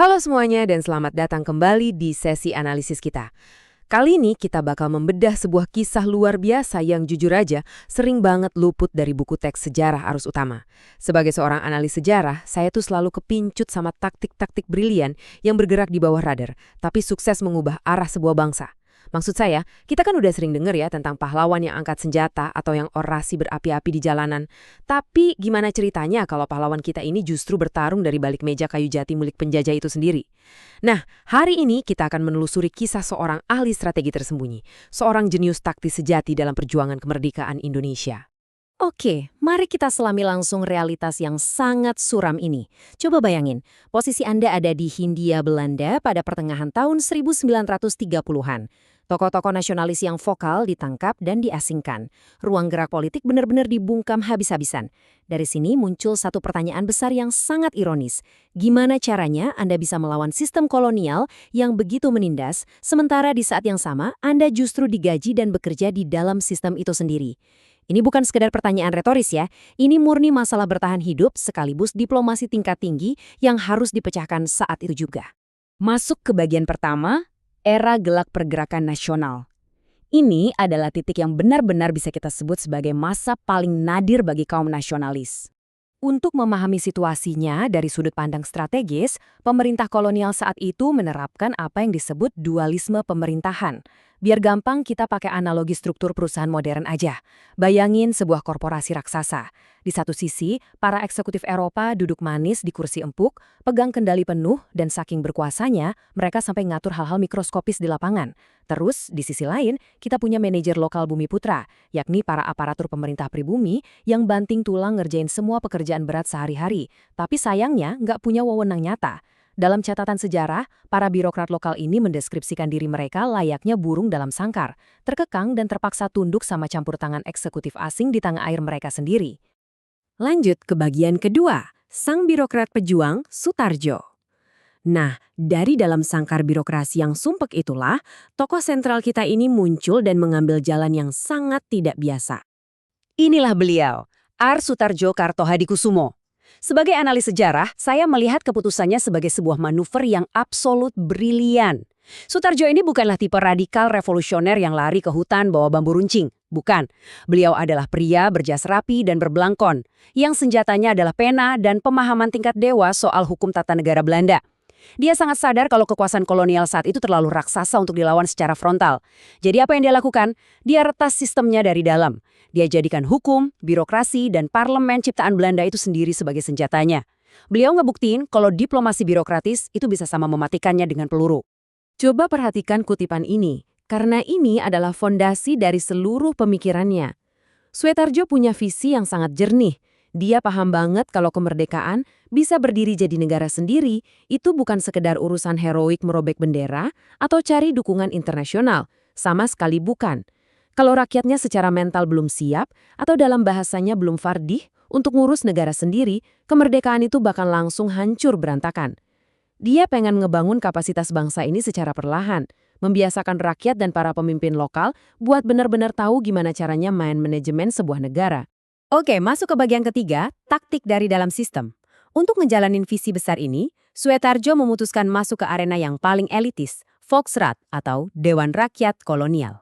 Halo semuanya dan selamat datang kembali di sesi analisis kita. Kali ini kita bakal membedah sebuah kisah luar biasa yang jujur aja sering banget luput dari buku teks sejarah arus utama. Sebagai seorang analis sejarah, saya tuh selalu kepincut sama taktik-taktik brilian yang bergerak di bawah radar, tapi sukses mengubah arah sebuah bangsa. Maksud saya, kita kan udah sering denger ya tentang pahlawan yang angkat senjata atau yang orasi berapi-api di jalanan. Tapi gimana ceritanya kalau pahlawan kita ini justru bertarung dari balik meja kayu jati milik penjajah itu sendiri? Nah, hari ini kita akan menelusuri kisah seorang ahli strategi tersembunyi, seorang jenius taktis sejati dalam perjuangan kemerdekaan Indonesia. Oke, mari kita selami langsung realitas yang sangat suram ini. Coba bayangin, posisi Anda ada di Hindia Belanda pada pertengahan tahun 1930-an. Tokoh-tokoh nasionalis yang vokal ditangkap dan diasingkan. Ruang gerak politik benar-benar dibungkam habis-habisan. Dari sini muncul satu pertanyaan besar yang sangat ironis. Gimana caranya Anda bisa melawan sistem kolonial yang begitu menindas, sementara di saat yang sama Anda justru digaji dan bekerja di dalam sistem itu sendiri? Ini bukan sekedar pertanyaan retoris ya, ini murni masalah bertahan hidup sekaligus diplomasi tingkat tinggi yang harus dipecahkan saat itu juga. Masuk ke bagian pertama, era gelap pergerakan nasional. Ini adalah titik yang benar-benar bisa kita sebut sebagai masa paling nadir bagi kaum nasionalis. Untuk memahami situasinya dari sudut pandang strategis, pemerintah kolonial saat itu menerapkan apa yang disebut dualisme pemerintahan. Biar gampang kita pakai analogi struktur perusahaan modern aja. Bayangin sebuah korporasi raksasa. Di satu sisi, para eksekutif Eropa duduk manis di kursi empuk, pegang kendali penuh, dan saking berkuasanya, mereka sampai ngatur hal-hal mikroskopis di lapangan. Terus, di sisi lain, kita punya manajer lokal Bumi Putra, yakni para aparatur pemerintah pribumi yang banting tulang ngerjain semua pekerjaan berat sehari-hari, tapi sayangnya nggak punya wewenang nyata. Dalam catatan sejarah, para birokrat lokal ini mendeskripsikan diri mereka layaknya burung dalam sangkar, terkekang dan terpaksa tunduk sama campur tangan eksekutif asing di tanah air mereka sendiri. Lanjut ke bagian kedua, sang birokrat pejuang Sutarjo. Nah, dari dalam sangkar birokrasi yang sumpek itulah, tokoh sentral kita ini muncul dan mengambil jalan yang sangat tidak biasa. Inilah beliau, R. Sutarjo Kartohadikusumo. Sebagai analis sejarah, saya melihat keputusannya sebagai sebuah manuver yang absolut brilian. Sutarjo ini bukanlah tipe radikal revolusioner yang lari ke hutan bawa bambu runcing. Bukan. Beliau adalah pria berjas rapi dan berbelangkon, yang senjatanya adalah pena dan pemahaman tingkat dewa soal hukum tata negara Belanda. Dia sangat sadar kalau kekuasaan kolonial saat itu terlalu raksasa untuk dilawan secara frontal. Jadi apa yang dia lakukan? Dia retas sistemnya dari dalam. Dia jadikan hukum, birokrasi, dan parlemen ciptaan Belanda itu sendiri sebagai senjatanya. Beliau ngebuktiin kalau diplomasi birokratis itu bisa sama mematikannya dengan peluru. Coba perhatikan kutipan ini, karena ini adalah fondasi dari seluruh pemikirannya. Sutarjo punya visi yang sangat jernih. Dia paham banget kalau kemerdekaan bisa berdiri jadi negara sendiri, itu bukan sekedar urusan heroik merobek bendera atau cari dukungan internasional. Sama sekali bukan. Kalau rakyatnya secara mental belum siap atau dalam bahasanya belum fardih untuk ngurus negara sendiri, kemerdekaan itu bakal langsung hancur berantakan. Dia pengen ngebangun kapasitas bangsa ini secara perlahan, membiasakan rakyat dan para pemimpin lokal buat benar-benar tahu gimana caranya main manajemen sebuah negara. Oke, masuk ke bagian ketiga, taktik dari dalam sistem. Untuk ngejalanin visi besar ini, Sutarjo memutuskan masuk ke arena yang paling elitis, Volksraad atau Dewan Rakyat Kolonial.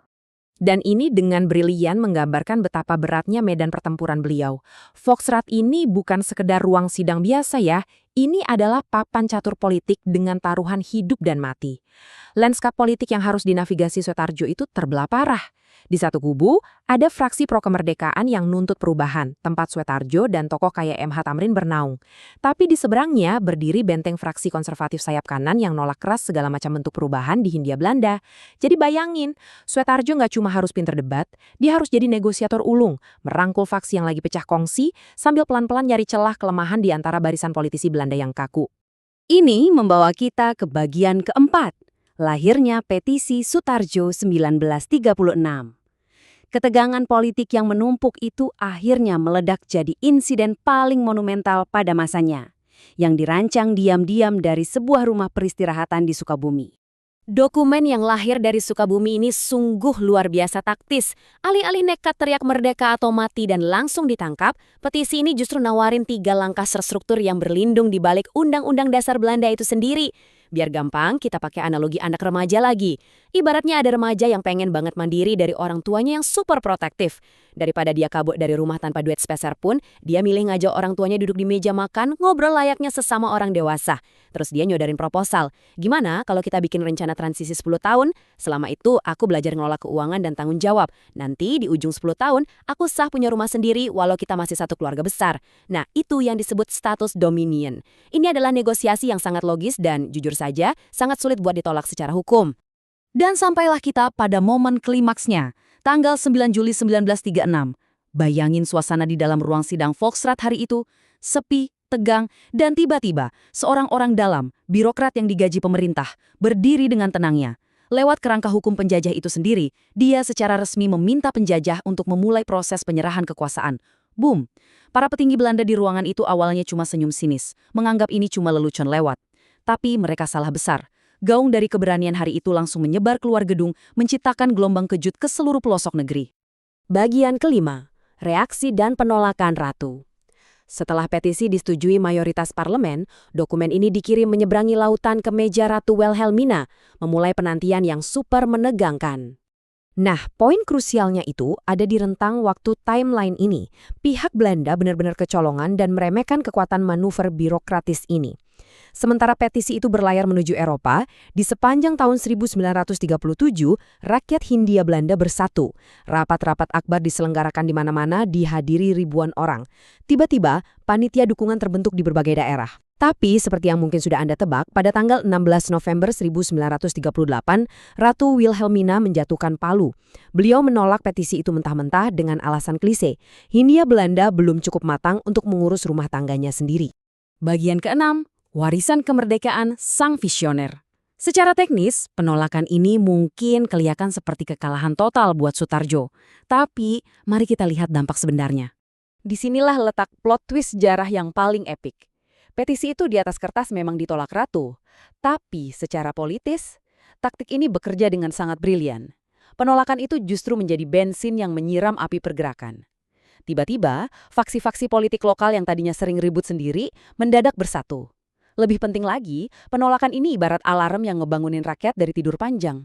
Dan ini dengan brilian menggambarkan betapa beratnya medan pertempuran beliau. Volksraad ini bukan sekedar ruang sidang biasa ya, ini adalah papan catur politik dengan taruhan hidup dan mati. Lanskap politik yang harus dinavigasi Sutarjo itu terbelah parah. Di satu kubu, ada fraksi pro-kemerdekaan yang nuntut perubahan, tempat Sutarjo dan tokoh kayak M.H. Thamrin bernaung. Tapi di seberangnya berdiri benteng fraksi konservatif sayap kanan yang nolak keras segala macam bentuk perubahan di Hindia Belanda. Jadi bayangin, Sutarjo nggak cuma harus pinter debat, dia harus jadi negosiator ulung, merangkul faksi yang lagi pecah kongsi, sambil pelan-pelan nyari celah kelemahan di antara barisan politisi Belanda yang kaku. Ini membawa kita ke bagian keempat, lahirnya petisi Sutarjo 1936. Ketegangan politik yang menumpuk itu akhirnya meledak jadi insiden paling monumental pada masanya, yang dirancang diam-diam dari sebuah rumah peristirahatan di Sukabumi. Dokumen yang lahir dari Sukabumi ini sungguh luar biasa taktis. Alih-alih nekat teriak merdeka atau mati dan langsung ditangkap, petisi ini justru nawarin 3 langkah terstruktur yang berlindung di balik Undang-Undang Dasar Belanda itu sendiri. Biar gampang, kita pakai analogi anak remaja lagi. Ibaratnya ada remaja yang pengen banget mandiri dari orang tuanya yang super protektif. Daripada dia kabur dari rumah tanpa duit sepeser pun, dia milih ngajak orang tuanya duduk di meja makan, ngobrol layaknya sesama orang dewasa. Terus dia nyodarin proposal. Gimana kalau kita bikin rencana transisi 10 tahun? Selama itu aku belajar ngelola keuangan dan tanggung jawab. Nanti di ujung 10 tahun, aku sah punya rumah sendiri walau kita masih satu keluarga besar. Nah, itu yang disebut status dominion. Ini adalah negosiasi yang sangat logis dan jujur saja sangat sulit buat ditolak secara hukum. Dan sampailah kita pada momen klimaksnya, tanggal 9 Juli 1936. Bayangin suasana di dalam ruang sidang Volksraad hari itu, sepi, tegang, dan tiba-tiba seorang orang dalam, birokrat yang digaji pemerintah, berdiri dengan tenangnya. Lewat kerangka hukum penjajah itu sendiri, dia secara resmi meminta penjajah untuk memulai proses penyerahan kekuasaan. Boom! Para petinggi Belanda di ruangan itu awalnya cuma senyum sinis, menganggap ini cuma lelucon lewat. Tapi mereka salah besar. Gaung dari keberanian hari itu langsung menyebar keluar gedung, menciptakan gelombang kejut ke seluruh pelosok negeri. Bagian kelima, reaksi dan penolakan Ratu. Setelah petisi disetujui mayoritas parlemen, dokumen ini dikirim menyeberangi lautan ke meja Ratu Wilhelmina, memulai penantian yang super menegangkan. Nah, poin krusialnya itu ada di rentang waktu timeline ini. Pihak Belanda benar-benar kecolongan dan meremehkan kekuatan manuver birokratis ini. Sementara petisi itu berlayar menuju Eropa, di sepanjang tahun 1937, rakyat Hindia Belanda bersatu. Rapat-rapat akbar diselenggarakan di mana-mana, dihadiri ribuan orang. Tiba-tiba, panitia dukungan terbentuk di berbagai daerah. Tapi, seperti yang mungkin sudah Anda tebak, pada tanggal 16 November 1938, Ratu Wilhelmina menjatuhkan palu. Beliau menolak petisi itu mentah-mentah dengan alasan klise. Hindia Belanda belum cukup matang untuk mengurus rumah tangganya sendiri. Bagian keenam, warisan kemerdekaan sang visioner. Secara teknis, penolakan ini mungkin kelihatan seperti kekalahan total buat Sutarjo. Tapi, mari kita lihat dampak sebenarnya. Disinilah letak plot twist sejarah yang paling epik. Petisi itu di atas kertas memang ditolak Ratu, tapi secara politis, taktik ini bekerja dengan sangat brilian. Penolakan itu justru menjadi bensin yang menyiram api pergerakan. Tiba-tiba, faksi-faksi politik lokal yang tadinya sering ribut sendiri mendadak bersatu. Lebih penting lagi, penolakan ini ibarat alarm yang ngebangunin rakyat dari tidur panjang.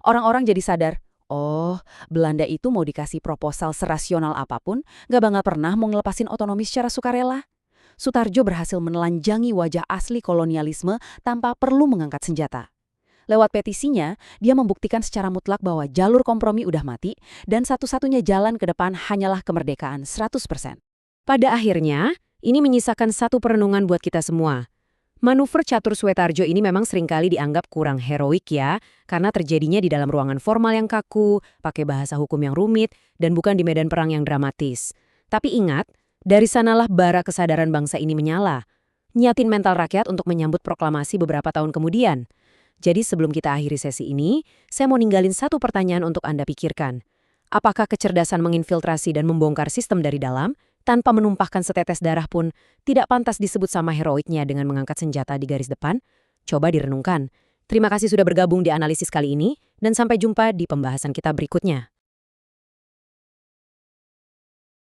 Orang-orang jadi sadar, oh, Belanda itu mau dikasih proposal serasional apapun, gak bakal pernah mau ngelepasin otonomi secara sukarela. Sutarjo berhasil menelanjangi wajah asli kolonialisme tanpa perlu mengangkat senjata. Lewat petisinya, dia membuktikan secara mutlak bahwa jalur kompromi udah mati dan satu-satunya jalan ke depan hanyalah kemerdekaan 100%. Pada akhirnya, ini menyisakan satu perenungan buat kita semua. Manuver catur Sutarjo ini memang seringkali dianggap kurang heroik ya, karena terjadinya di dalam ruangan formal yang kaku, pakai bahasa hukum yang rumit, dan bukan di medan perang yang dramatis. Tapi ingat, dari sanalah bara kesadaran bangsa ini menyala. Nyatin mental rakyat untuk menyambut proklamasi beberapa tahun kemudian. Jadi sebelum kita akhiri sesi ini, saya mau ninggalin satu pertanyaan untuk Anda pikirkan. Apakah kecerdasan menginfiltrasi dan membongkar sistem dari dalam, tanpa menumpahkan setetes darah pun, tidak pantas disebut sama heroiknya dengan mengangkat senjata di garis depan? Coba direnungkan. Terima kasih sudah bergabung di analisis kali ini, dan sampai jumpa di pembahasan kita berikutnya.